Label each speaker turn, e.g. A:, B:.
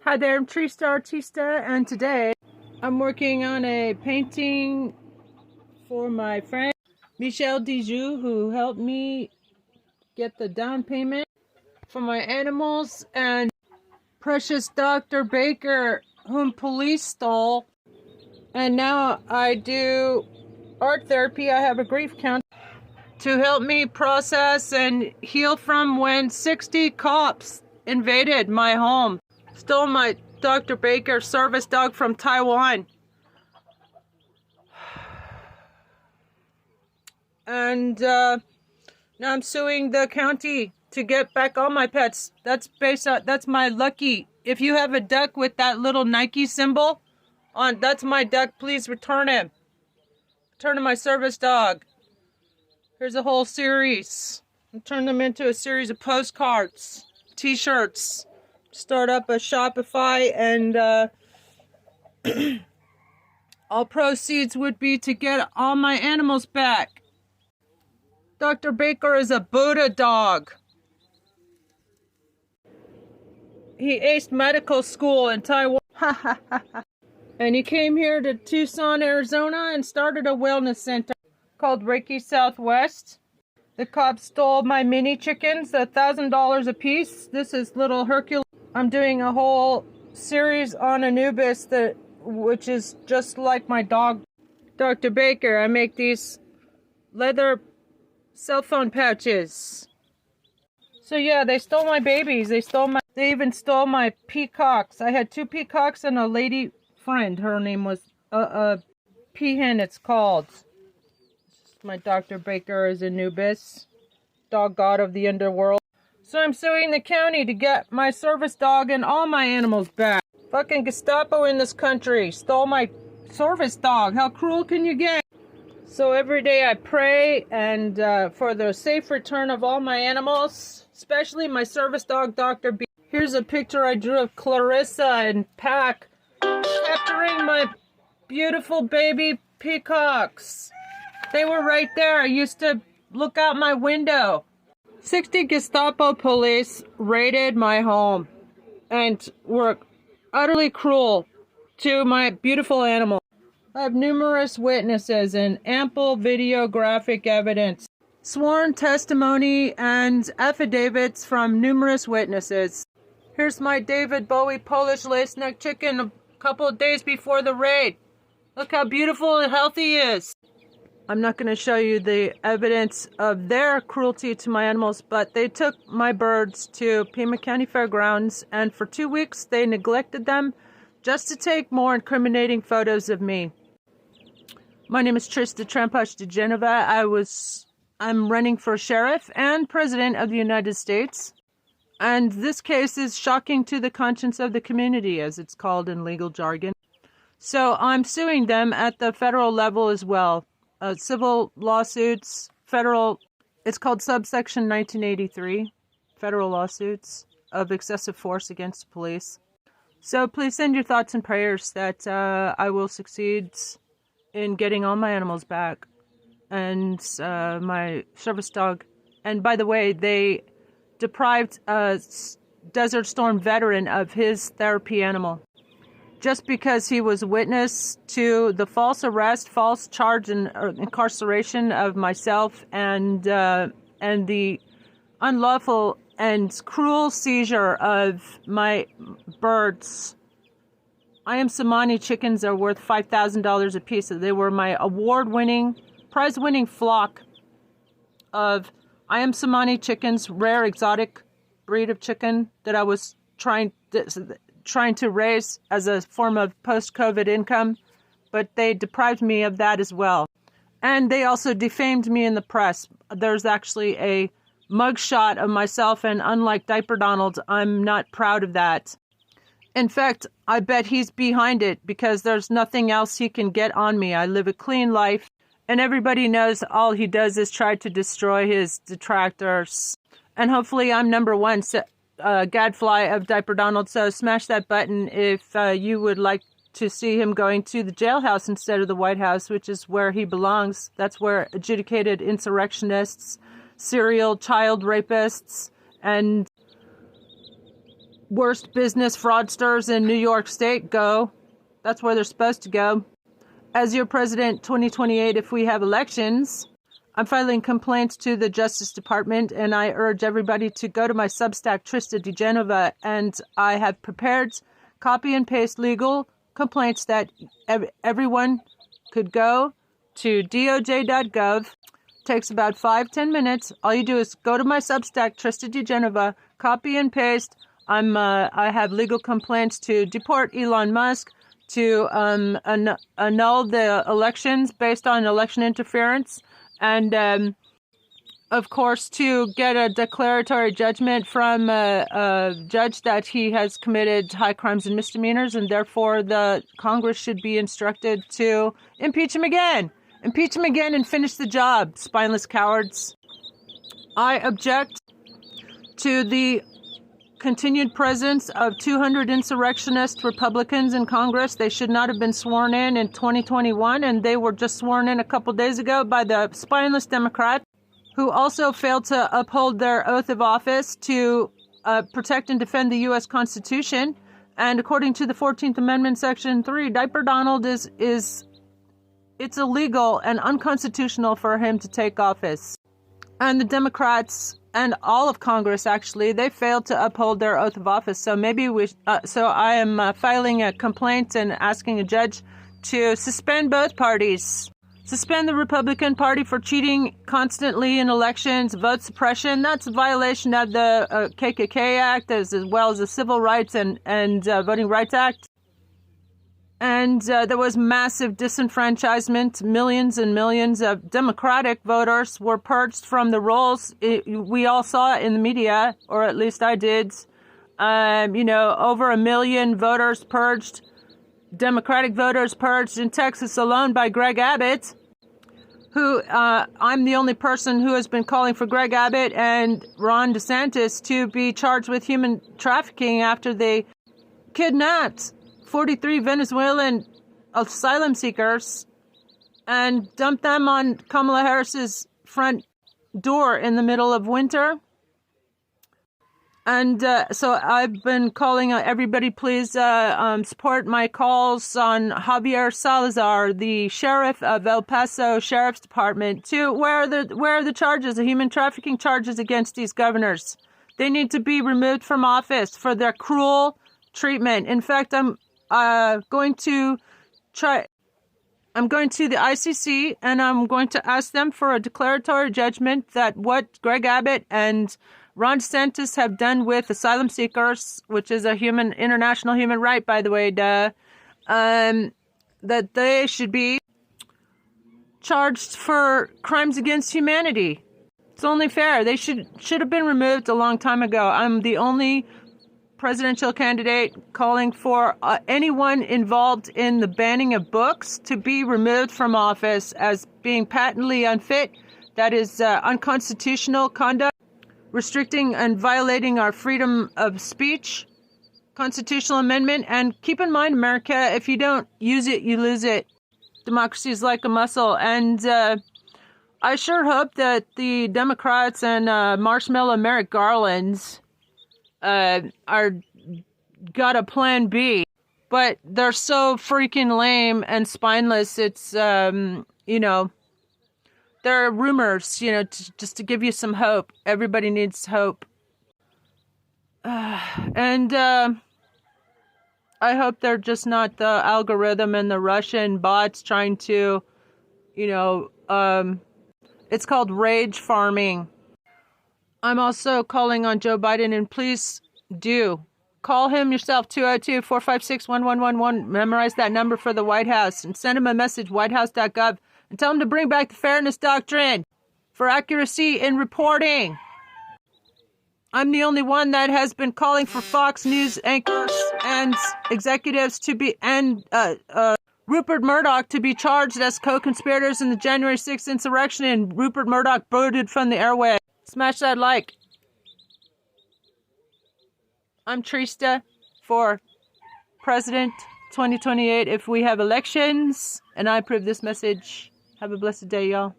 A: Hi there, I'm Trista Artista, and today I'm working on a painting for my friend Michelle Dijou, who helped me get the down payment for my animals, and precious Dr. Baker, whom police stole. And now I do art therapy. I have a grief counselor to help me process and heal from when 60 cops invaded my home, stole my Dr. Baker service dog from Taiwan. And now I'm suing the county to get back all my pets. That's my lucky. If you have a duck with that little Nike symbol on, that's my duck. Please return him. Return to my service dog. Here's a whole series. I'll turn them into a series of postcards, t-shirts. Start up a Shopify, and all proceeds would be to get all my animals back. Dr. Baker is a Buddha dog. He aced medical school in Taiwan. And he came here to Tucson, Arizona, and started a wellness center called Reiki Southwest. The cops stole my mini chickens, $1,000 a piece. This is little Hercules. I'm doing a whole series on Anubis, which is just like my dog, Dr. Baker. I make these leather cell phone pouches. So yeah, they stole my babies. They even stole my peacocks. I had 2 peacocks and a lady friend. Her name was peahen, it's called. My Dr. Baker is Anubis, dog god of the underworld. So I'm suing the county to get my service dog and all my animals back. Fucking Gestapo in this country stole my service dog. How cruel can you get? So every day I pray and for the safe return of all my animals, especially my service dog, Dr. B. Here's a picture I drew of Clarissa and Pac capturing my beautiful baby peacocks. They were right there. I used to look out my window. 60 Gestapo police raided my home and were utterly cruel to my beautiful animal. I have numerous witnesses and ample videographic evidence, sworn testimony, and affidavits from numerous witnesses. Here's my David Bowie Polish lace-neck chicken a couple of days before the raid. Look how beautiful and healthy he is. I'm not going to show you the evidence of their cruelty to my animals, but they took my birds to Pima County Fairgrounds, and for 2 weeks they neglected them just to take more incriminating photos of me. My name is Trista Trampush de Genova. I'm running for sheriff and president of the United States, and this case is shocking to the conscience of the community, as it's called in legal jargon. So I'm suing them at the federal level as well. Civil lawsuits, it's called subsection 1983, federal lawsuits of excessive force against police. So please send your thoughts and prayers that I will succeed in getting all my animals back and my service dog. And by the way, they deprived a Desert Storm veteran of his therapy animal, just because he was witness to the false arrest, false charge, and incarceration of myself, and the unlawful and cruel seizure of my birds. I Am Samani chickens are worth $5,000 a piece. They were my award-winning, prize-winning flock of I Am Samani chickens, rare exotic breed of chicken that I was trying to raise as a form of post-COVID income, but they deprived me of that as well. And they also defamed me in the press. There's actually a mugshot of myself, and unlike Diaper Donald, I'm not proud of that. In fact, I bet he's behind it because there's nothing else he can get on me. I live a clean life, and everybody knows all he does is try to destroy his detractors. And hopefully I'm number one gadfly of Diaper Donald, so smash that button if you would like to see him going to the jailhouse instead of the White House, which is where he belongs. That's where adjudicated insurrectionists, serial child rapists, and worst business fraudsters in New York State go. That's where they're supposed to go. As your president 2028, if we have elections, I'm filing complaints to the Justice Department, and I urge everybody to go to my Substack, Trista DeGenova, and I have prepared copy and paste legal complaints that everyone could go to doj.gov. Takes about 5-10 minutes. All you do is go to my Substack, Trista DeGenova, copy and paste. I have legal complaints to deport Elon Musk, to annul the elections based on election interference, and of course to get a declaratory judgment from a judge that he has committed high crimes and misdemeanors, and therefore the Congress should be instructed to impeach him again. Impeach him again and finish the job, spineless cowards. I object to the continued presence of 200 insurrectionist Republicans in Congress. They should not have been sworn in 2021, and they were just sworn in a couple days ago by the spineless Democrat, who also failed to uphold their oath of office to protect and defend the U.S. Constitution. And according to the 14th Amendment, Section 3, Diaper Donald it's illegal and unconstitutional for him to take office. And the Democrats and all of Congress, actually, they failed to uphold their oath of office. So maybe so I am filing a complaint and asking a judge to suspend both parties. Suspend the Republican Party for cheating constantly in elections, vote suppression. That's a violation of the KKK Act, as well as the Civil Rights and Voting Rights Act. And there was massive disenfranchisement. Millions and millions of Democratic voters were purged from the rolls. We all saw it in the media, or at least I did. Over 1 million voters purged, Democratic voters purged in Texas alone by Greg Abbott, who I'm the only person who has been calling for Greg Abbott and Ron DeSantis to be charged with human trafficking after they kidnapped 43 Venezuelan asylum seekers and dumped them on Kamala Harris's front door in the middle of winter. And so I've been calling everybody, please support my calls on Javier Salazar, the sheriff of El Paso Sheriff's Department, to where are the charges, the human trafficking charges against these governors. They need to be removed from office for their cruel treatment. In fact, I'm going to the ICC, and I'm going to ask them for a declaratory judgment that what Greg Abbott and Ron DeSantis have done with asylum seekers, which is a international human right, by the way, that they should be charged for crimes against humanity. It's only fair. They should have been removed a long time ago. I'm the only presidential candidate calling for anyone involved in the banning of books to be removed from office as being patently unfit. That is unconstitutional conduct, restricting and violating our freedom of speech, constitutional amendment. And keep in mind, America, if you don't use it, you lose it. Democracy is like a muscle. And I sure hope that the Democrats and Marshmallow Merrick Garlands got a plan B, but they're so freaking lame and spineless. It's there are rumors, just to give you some hope. Everybody needs hope. And I hope they're just not the algorithm and the Russian bots trying to, it's called rage farming. I'm also calling on Joe Biden, and please do call him yourself, 202-456-1111. Memorize that number for the White House and send him a message, whitehouse.gov, and tell him to bring back the fairness doctrine for accuracy in reporting. I'm the only one that has been calling for Fox News anchors and executives to be, and Rupert Murdoch to be charged as co-conspirators in the January 6th insurrection, and Rupert Murdoch booted from the airway. Smash that like. I'm Trista for President 2028 if we have elections, and I approve this message. Have a blessed day, y'all.